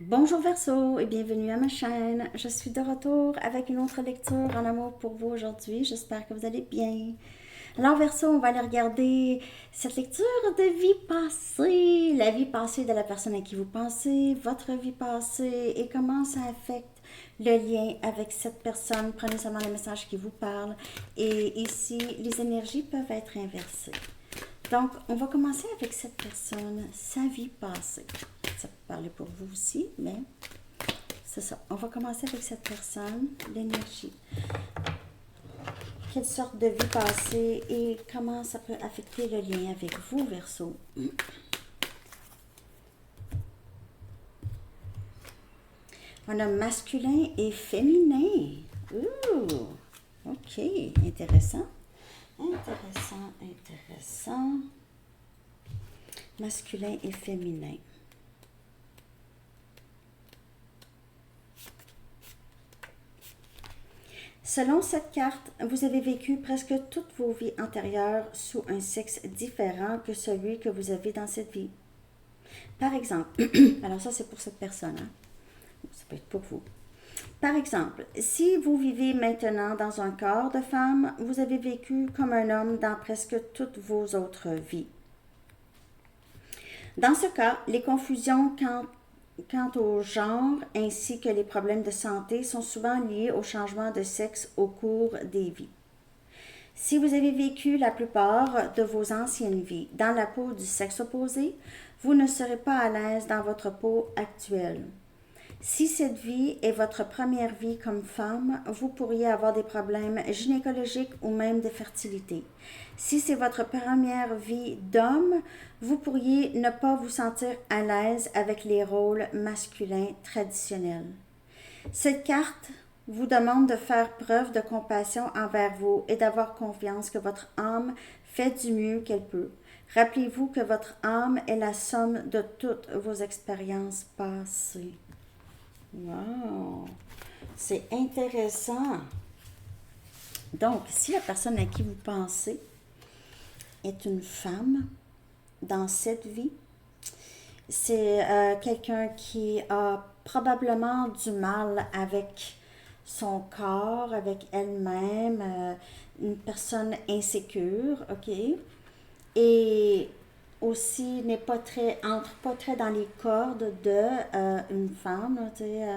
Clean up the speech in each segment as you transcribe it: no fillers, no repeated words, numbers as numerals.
Bonjour Verseau et bienvenue à ma chaîne. Je suis de retour avec une autre lecture en amour pour vous aujourd'hui. J'espère que vous allez bien. Alors Verseau, on va aller regarder cette lecture de vie passée, la vie passée de la personne à qui vous pensez, votre vie passée et comment ça affecte le lien avec cette personne. Prenez seulement les messages qui vous parlent et ici, les énergies peuvent être inversées. Donc, on va commencer avec cette personne, sa vie passée. Ça peut parler pour vous aussi, mais c'est ça. On va commencer avec cette personne, l'énergie. Quelle sorte de vie passée et comment ça peut affecter le lien avec vous, Verseau. On a masculin et féminin. Ouh, ok, intéressant. Intéressant. Masculin et féminin. Selon cette carte, vous avez vécu presque toutes vos vies antérieures sous un sexe différent que celui que vous avez dans cette vie. Par exemple, alors ça c'est pour cette personne, hein? Ça peut être pour vous. Par exemple, si vous vivez maintenant dans un corps de femme, vous avez vécu comme un homme dans presque toutes vos autres vies. Dans ce cas, les confusions quant au genre ainsi que les problèmes de santé sont souvent liés au changement de sexe au cours des vies. Si vous avez vécu la plupart de vos anciennes vies dans la peau du sexe opposé, vous ne serez pas à l'aise dans votre peau actuelle. Si cette vie est votre première vie comme femme, vous pourriez avoir des problèmes gynécologiques ou même de fertilité. Si c'est votre première vie d'homme, vous pourriez ne pas vous sentir à l'aise avec les rôles masculins traditionnels. Cette carte vous demande de faire preuve de compassion envers vous et d'avoir confiance que votre âme fait du mieux qu'elle peut. Rappelez-vous que votre âme est la somme de toutes vos expériences passées. Wow, c'est intéressant. Donc, si la personne à qui vous pensez est une femme dans cette vie, c'est quelqu'un qui a probablement du mal avec son corps, avec elle-même, une personne insécure, ok? Et aussi n'est pas très, entre pas très dans les cordes de une femme, tu sais,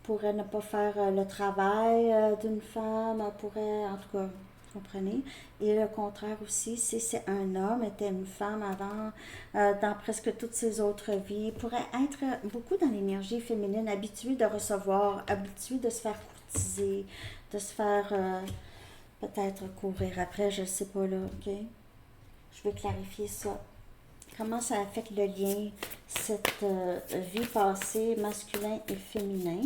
pourrait ne pas faire le travail d'une femme, pourrait, en tout cas, vous comprenez. Et le contraire aussi, si c'est un homme, était une femme avant, dans presque toutes ses autres vies, pourrait être beaucoup dans l'énergie féminine, habituée de recevoir, habituée de se faire courtiser, de se faire peut-être courir après, je ne sais pas là, ok? Je vais clarifier ça. Comment ça affecte le lien, cette vie passée masculin et féminin?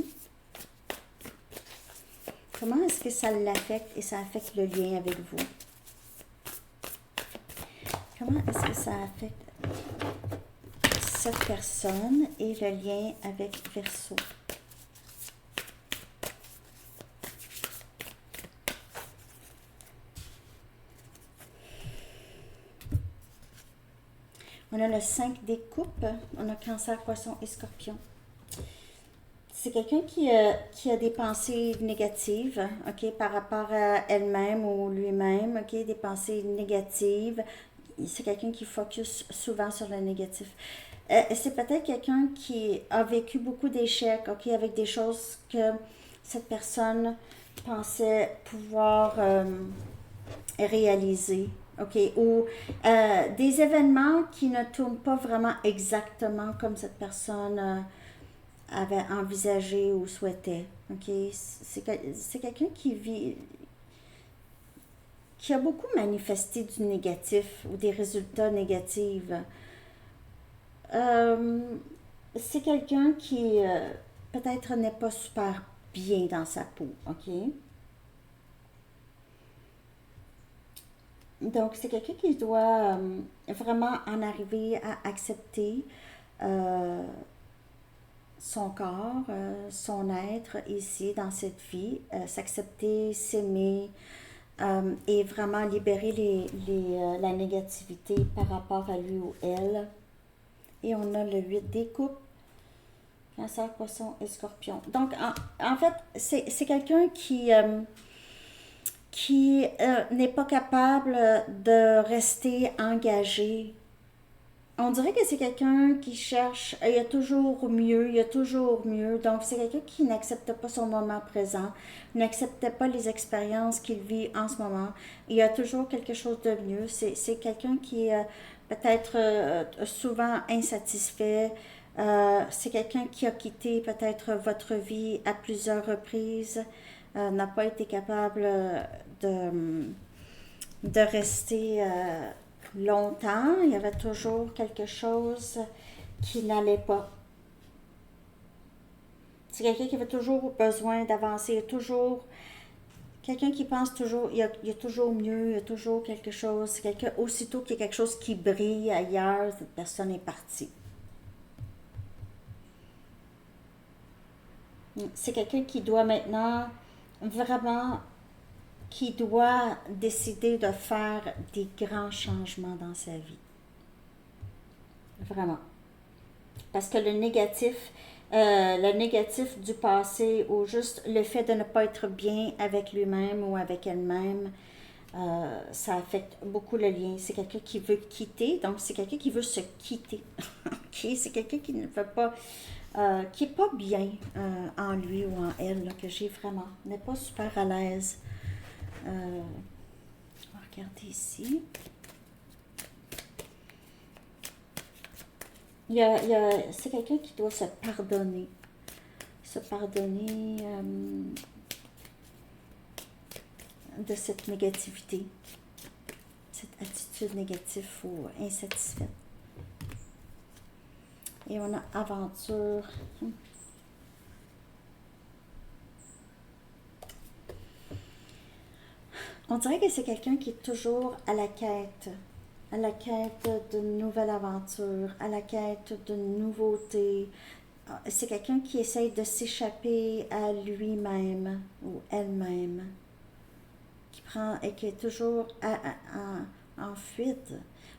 Comment est-ce que ça l'affecte et ça affecte le lien avec vous? Comment est-ce que ça affecte cette personne et le lien avec Verseau? On a le 5 des coupes, on a Cancer, Poisson et Scorpion. C'est quelqu'un qui a des pensées négatives, ok, par rapport à elle-même ou lui-même, ok, des pensées négatives. C'est quelqu'un qui focus souvent sur le négatif. C'est peut-être quelqu'un qui a vécu beaucoup d'échecs, ok, avec des choses que cette personne pensait pouvoir réaliser, ok, ou des événements qui ne tournent pas vraiment exactement comme cette personne avait envisagé ou souhaitait. Ok, c'est quelqu'un qui vit, qui a beaucoup manifesté du négatif ou des résultats négatifs. Euh, c'est quelqu'un qui peut-être n'est pas super bien dans sa peau. Ok, donc c'est quelqu'un qui doit vraiment en arriver à accepter euh, son corps, son être ici dans cette vie, s'accepter, s'aimer et vraiment libérer la négativité par rapport à lui ou elle. Et on a le 8 des coupes, Cancer, Poisson et Scorpion. Donc, en fait, c'est quelqu'un qui n'est pas capable de rester engagé. On dirait que c'est quelqu'un qui cherche, il y a toujours mieux, il y a toujours mieux. Donc, c'est quelqu'un qui n'accepte pas son moment présent, n'accepte pas les expériences qu'il vit en ce moment. Il y a toujours quelque chose de mieux. C'est quelqu'un qui est peut-être souvent insatisfait. C'est quelqu'un qui a quitté peut-être votre vie à plusieurs reprises, n'a pas été capable de, de rester longtemps. Il y avait toujours quelque chose qui n'allait pas. C'est quelqu'un qui avait toujours besoin d'avancer, toujours quelqu'un qui pense toujours, il y a toujours mieux, il y a toujours quelque chose. C'est quelqu'un, aussitôt qu'il y a quelque chose qui brille ailleurs, cette personne est partie. C'est quelqu'un qui doit maintenant vraiment, qui doit décider de faire des grands changements dans sa vie. Vraiment. Parce que le négatif du passé ou juste le fait de ne pas être bien avec lui-même ou avec elle-même, ça affecte beaucoup le lien. C'est quelqu'un qui veut quitter, donc c'est quelqu'un qui veut se quitter. Okay? C'est quelqu'un qui ne veut pas, qui n'est pas bien en lui ou en elle, là, que j'ai vraiment, n'est pas super à l'aise. On va regarder ici. C'est quelqu'un qui doit se pardonner. Se pardonner de cette négativité, cette attitude négative ou insatisfaite. Et on a aventure. On dirait que c'est quelqu'un qui est toujours à la quête de nouvelles aventures, à la quête de nouveautés. C'est quelqu'un qui essaye de s'échapper à lui-même ou elle-même, qui prend et qui est toujours en fuite.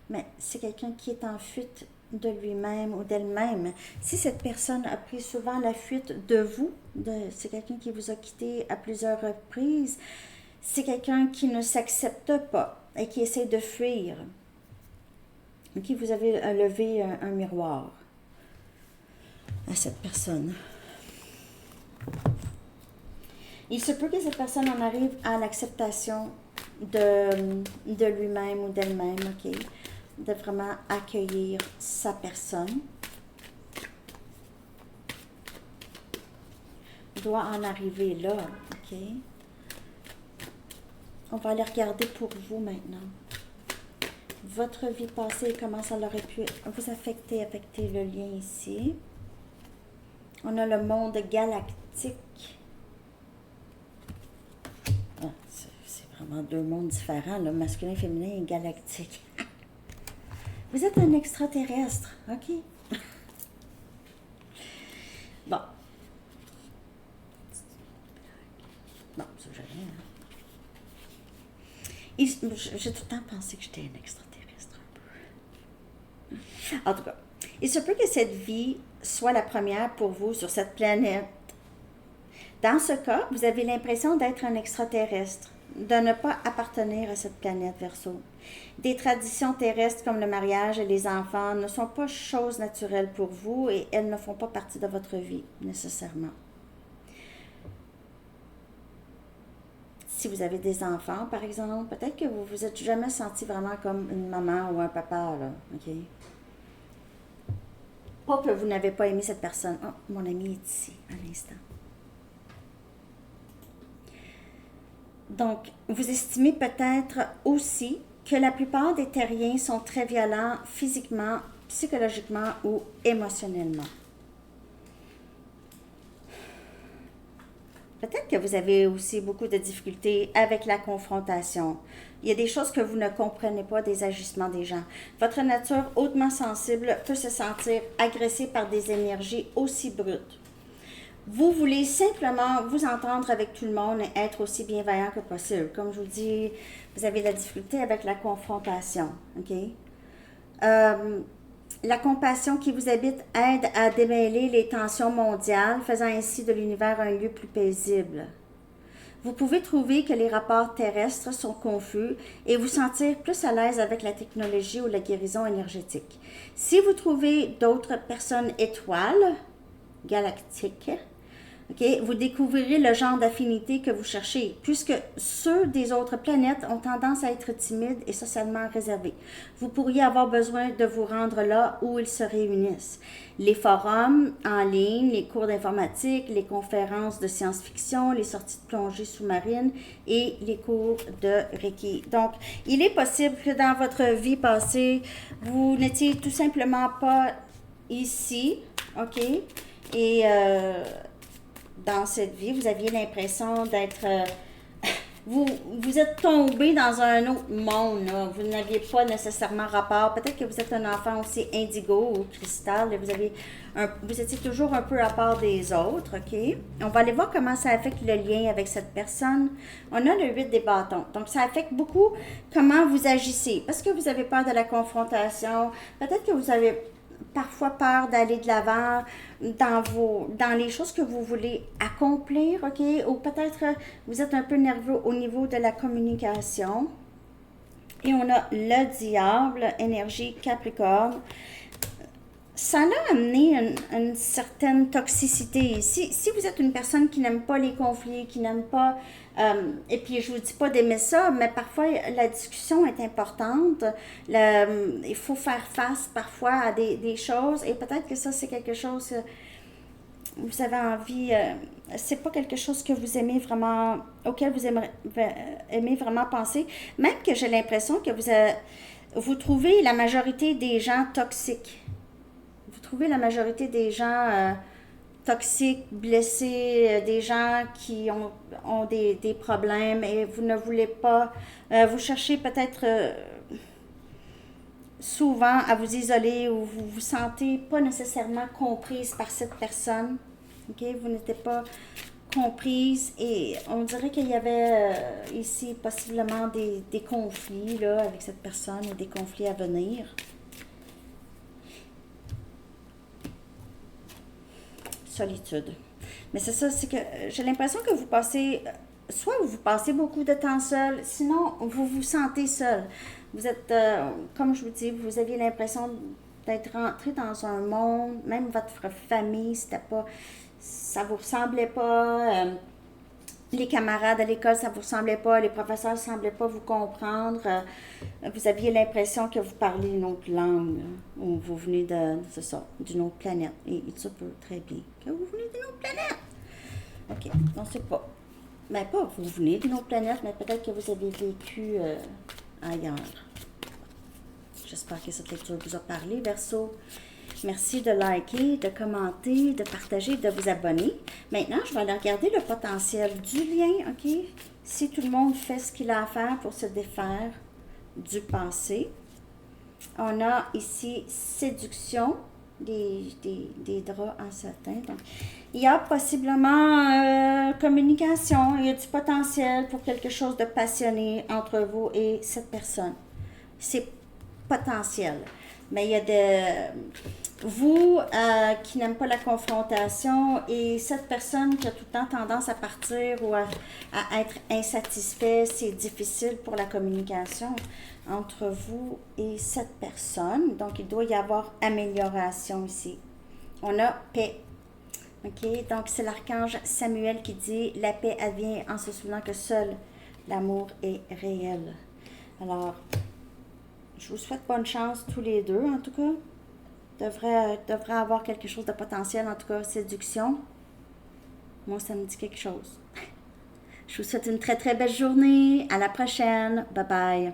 Mais c'est quelqu'un qui est en fuite de lui-même ou d'elle-même. Si cette personne a pris souvent la fuite de vous, c'est quelqu'un qui vous a quitté à plusieurs reprises, c'est quelqu'un qui ne s'accepte pas et qui essaie de fuir. Ok, vous avez levé un miroir à cette personne. Il se peut que cette personne en arrive à l'acceptation de lui-même ou d'elle-même, ok? De vraiment accueillir sa personne. Il doit en arriver là, ok? On va aller regarder pour vous maintenant. Votre vie passée, comment ça aurait pu vous affecter le lien ici. On a le monde galactique. Ah, c'est vraiment deux mondes différents, là, masculin, féminin et galactique. Vous êtes un extraterrestre, ok? Bon. Non, ça j'ai rien. J'ai tout le temps pensé que j'étais un extraterrestre un peu. En tout cas, il se peut que cette vie soit la première pour vous sur cette planète. Dans ce cas, vous avez l'impression d'être un extraterrestre, de ne pas appartenir à cette planète Verseau. Des traditions terrestres comme le mariage et les enfants ne sont pas choses naturelles pour vous et elles ne font pas partie de votre vie nécessairement. Si vous avez des enfants, par exemple, peut-être que vous vous êtes jamais senti vraiment comme une maman ou un papa, là, ok? Pas que vous n'avez pas aimé cette personne. Oh, mon ami est ici, un instant. Donc, vous estimez peut-être aussi que la plupart des terriens sont très violents physiquement, psychologiquement ou émotionnellement. Peut-être que vous avez aussi beaucoup de difficultés avec la confrontation. Il y a des choses que vous ne comprenez pas des agissements des gens. Votre nature hautement sensible peut se sentir agressée par des énergies aussi brutes. Vous voulez simplement vous entendre avec tout le monde et être aussi bienveillant que possible. Comme je vous dis, vous avez de la difficulté avec la confrontation. OK? La compassion qui vous habite aide à démêler les tensions mondiales, faisant ainsi de l'univers un lieu plus paisible. Vous pouvez trouver que les rapports terrestres sont confus et vous sentir plus à l'aise avec la technologie ou la guérison énergétique. Si vous trouvez d'autres personnes étoiles, galactiques, vous découvrirez le genre d'affinité que vous cherchez, puisque ceux des autres planètes ont tendance à être timides et socialement réservés. Vous pourriez avoir besoin de vous rendre là où ils se réunissent. Les forums en ligne, les cours d'informatique, les conférences de science-fiction, les sorties de plongée sous-marine et les cours de Reiki. Donc, il est possible que dans votre vie passée, vous n'étiez tout simplement pas ici, et dans cette vie, vous aviez l'impression d'être... vous êtes tombé dans un autre monde, là. Vous n'aviez pas nécessairement rapport. Peut-être que vous êtes un enfant aussi indigo ou cristal, et vous étiez toujours un peu à part des autres, On va aller voir comment ça affecte le lien avec cette personne. On a le 8 des bâtons. Donc, ça affecte beaucoup comment vous agissez. Parce que vous avez peur de la confrontation. Peut-être que vous avez parfois peur d'aller de l'avant dans les choses que vous voulez accomplir, ou peut-être vous êtes un peu nerveux au niveau de la communication. Et on a le diable, énergie Capricorne. Ça a amené une certaine toxicité ici. Si vous êtes une personne qui n'aime pas les conflits, qui n'aime pas... et puis, je ne vous dis pas d'aimer ça, mais parfois, la discussion est importante. Il faut faire face parfois à des choses. Et peut-être que ça, c'est quelque chose que vous avez envie... c'est pas quelque chose que vous aimez vraiment... auquel vous aimez vraiment penser. Même que j'ai l'impression que vous trouvez la majorité des gens toxiques. Vous trouvez la majorité des gens toxiques, blessés, des gens qui ont des problèmes et vous ne voulez pas, vous cherchez peut-être souvent à vous isoler ou vous vous sentez pas nécessairement comprise par cette personne. Vous n'étiez pas comprise et on dirait qu'il y avait ici possiblement des conflits là, avec cette personne et des conflits à venir. Solitude. Mais c'est ça, c'est que j'ai l'impression que vous passez, soit vous passez beaucoup de temps seul, sinon vous vous sentez seul. Vous êtes, comme je vous dis, vous aviez l'impression d'être rentré dans un monde, même votre famille, c'était pas, ça vous ressemblait pas. Les camarades à l'école, ça vous ressemblait pas, les professeurs ne semblaient pas vous comprendre. Vous aviez l'impression que vous parliez une autre langue, là, ou vous venez d'une autre planète. Et il se peut très bien que vous venez d'une autre planète. OK, on ne sait pas. Mais pas vous venez d'une autre planète, mais peut-être que vous avez vécu ailleurs. J'espère que cette lecture vous a parlé, Verseau. Merci de liker, de commenter, de partager, de vous abonner. Maintenant, je vais aller regarder le potentiel du lien, Si tout le monde fait ce qu'il a à faire pour se défaire du passé. On a ici séduction, des draps en satin. Donc, il y a possiblement communication, il y a du potentiel pour quelque chose de passionné entre vous et cette personne. C'est potentiel. Mais il y a vous qui n'aime pas la confrontation et cette personne qui a tout le temps tendance à partir ou à être insatisfait, c'est difficile pour la communication entre vous et cette personne. Donc, il doit y avoir amélioration ici. On a paix. Donc c'est l'archange Samuel qui dit « La paix advient en se souvenant que seul l'amour est réel. » Alors, je vous souhaite bonne chance tous les deux, en tout cas. Devrait avoir quelque chose de potentiel, en tout cas, séduction. Moi, ça me dit quelque chose. Je vous souhaite une très, très belle journée. À la prochaine. Bye bye.